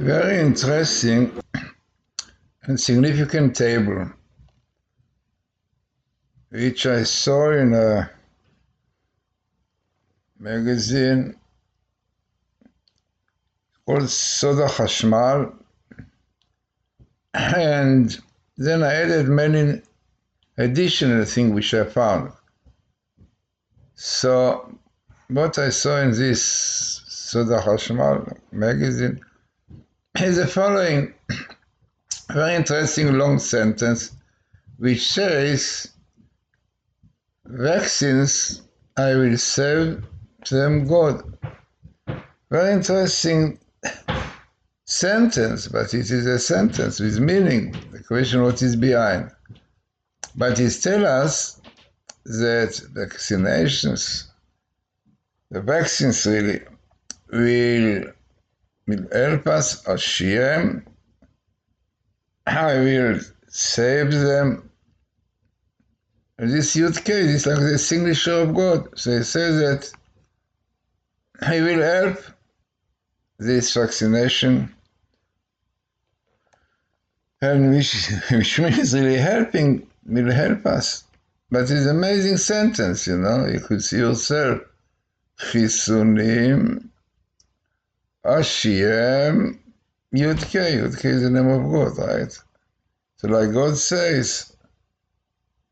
very interesting and significant table, which I saw in a magazine called Soda Hashmal, and then I added many additional things which I found. So what I saw in this Soda Hashmal magazine is the following very interesting long sentence which says, vaccines, I will save them God. Very interesting sentence, but it is a sentence with meaning. The question what is behind. But it tells us that vaccinations, the vaccines really will help us, Hashem. I will save them. This Yud K is like the signature of God. So it says that He will help this vaccination, and which means really helping will help us. But it's an amazing sentence, you know. You could see yourself. Chisunim, Hashem, Yud K. Yud K is the name of God, right? So like God says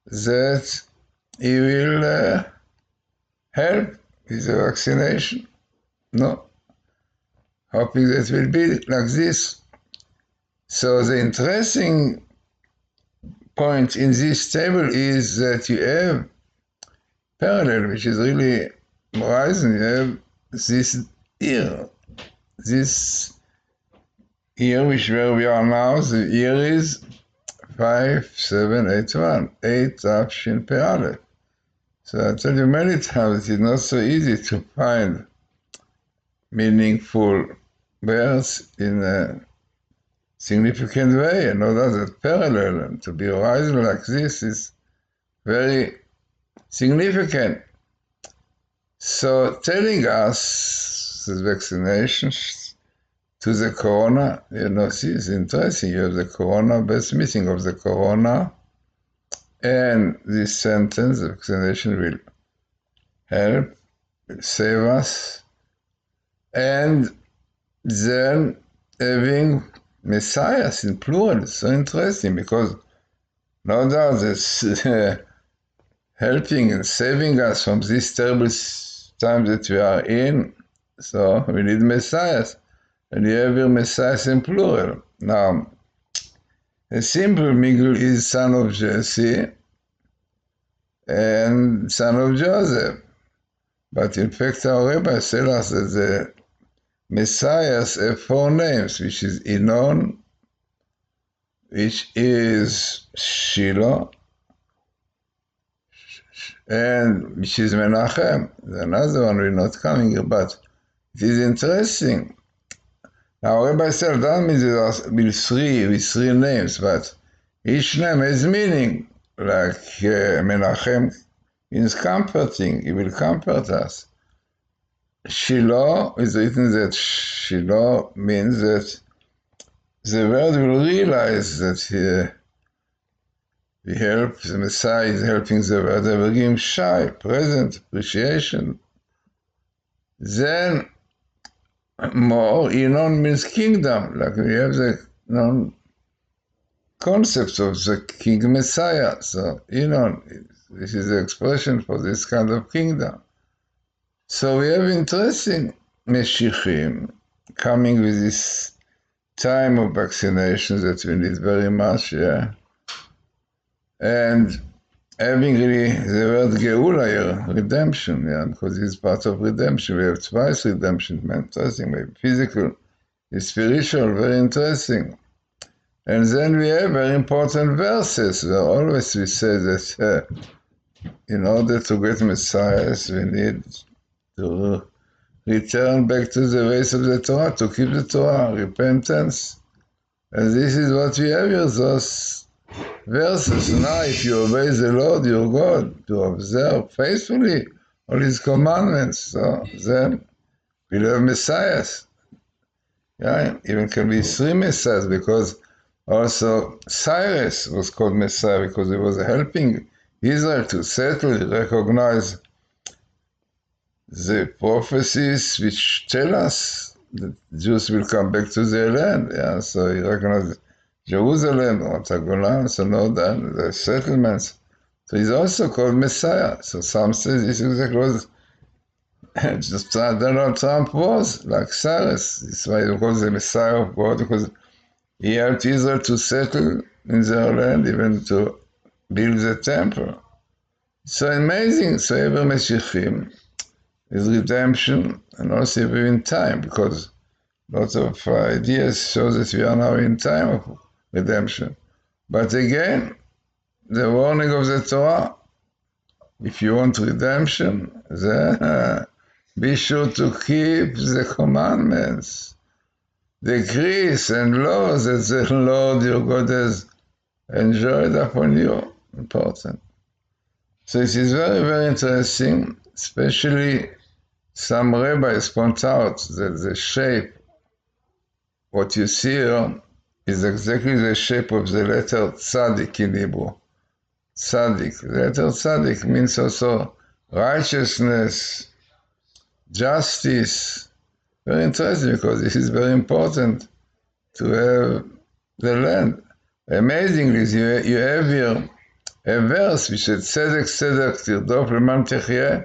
that He will help with the vaccination. No. Hoping that will be like this. So the interesting point in this table is that you have parallel, which is really rising. You have this year, where we are now. The year is 5781, 8 Tafshin Pe'alef. So I tell you many times, it is not so easy to find meaningful words in a significant way, and all that parallel, and to be rising like this is very significant. So telling us the vaccinations to the corona, you know, see, it's interesting. You have the corona, best meeting of the corona, and this sentence, the vaccination will help, will save us, and then having Messias in plural. It's so interesting because no doubt it's helping and saving us from this terrible time that we are in. So we need Messias. And you have your Messias in plural. Now, a simple Miguel is son of Jesse and son of Joseph. But in fact, our rabbis tell us that the Messiahs have 4 names, which is Inon, which is Shiloh, and which is Menachem. Another one will not come here, but it is interesting. Now, Rabbi said, doesn't mean there are with three names, but each name has meaning. Like Menachem means comforting, he will comfort us. Shiloh is written that Shiloh means that the world will realize that he helps, the Messiah is helping the world. They will give him shy, present, appreciation. Then more, Inon means kingdom, like we have the concept of the King Messiah. So Inon, this is the expression for this kind of kingdom. So we have interesting Meshichim coming with this time of vaccinations that we need very much, yeah. And having really the word Geula here, redemption, yeah, because it's part of redemption. We have twice redemption, interesting, maybe physical, spiritual, very interesting. And then we have very important verses where always we say that in order to get Messiahs, we need to return back to the ways of the Torah, to keep the Torah, repentance. And this is what we have here, those verses. Now, if you obey the Lord your God, to observe faithfully all His commandments, so then we'll have Messiahs. Yeah, even can be three Messiahs, because also Cyrus was called Messiah because he was helping Israel to settle, recognize the prophecies which tell us that Jews will come back to their land. Yeah, so he recognized Jerusalem, Ramat HaGolan, so no, the settlements. So he's also called Messiah. So some say this is exactly what just Donald Trump was, like Cyrus. That's why he calls the Messiah of God, because he helped Israel to settle in their land, even to build the temple. So amazing. So every Mashiachim is redemption, and also we're in time, because lots of ideas show that we are now in time of redemption. But again, the warning of the Torah, if you want redemption, then be sure to keep the commandments, decrees and laws that the Lord your God has enjoined upon you. Important. So it is very, very interesting, especially some rabbis point out that the shape, what you see here, is exactly the shape of the letter tzaddik in Hebrew. Tzaddik. The letter tzaddik means also righteousness, justice. Very interesting, because this is very important to have the land. Amazingly, you have here a verse which said, tzedek tzedek tirdof למען תחיה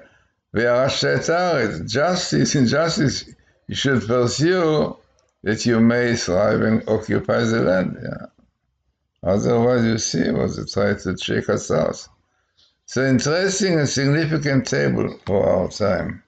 וירשת את הארץ. Justice, in justice, you should pursue that you may thrive and occupy the land. Yeah. Otherwise, you see what they try to check us out. So interesting and significant table for our time.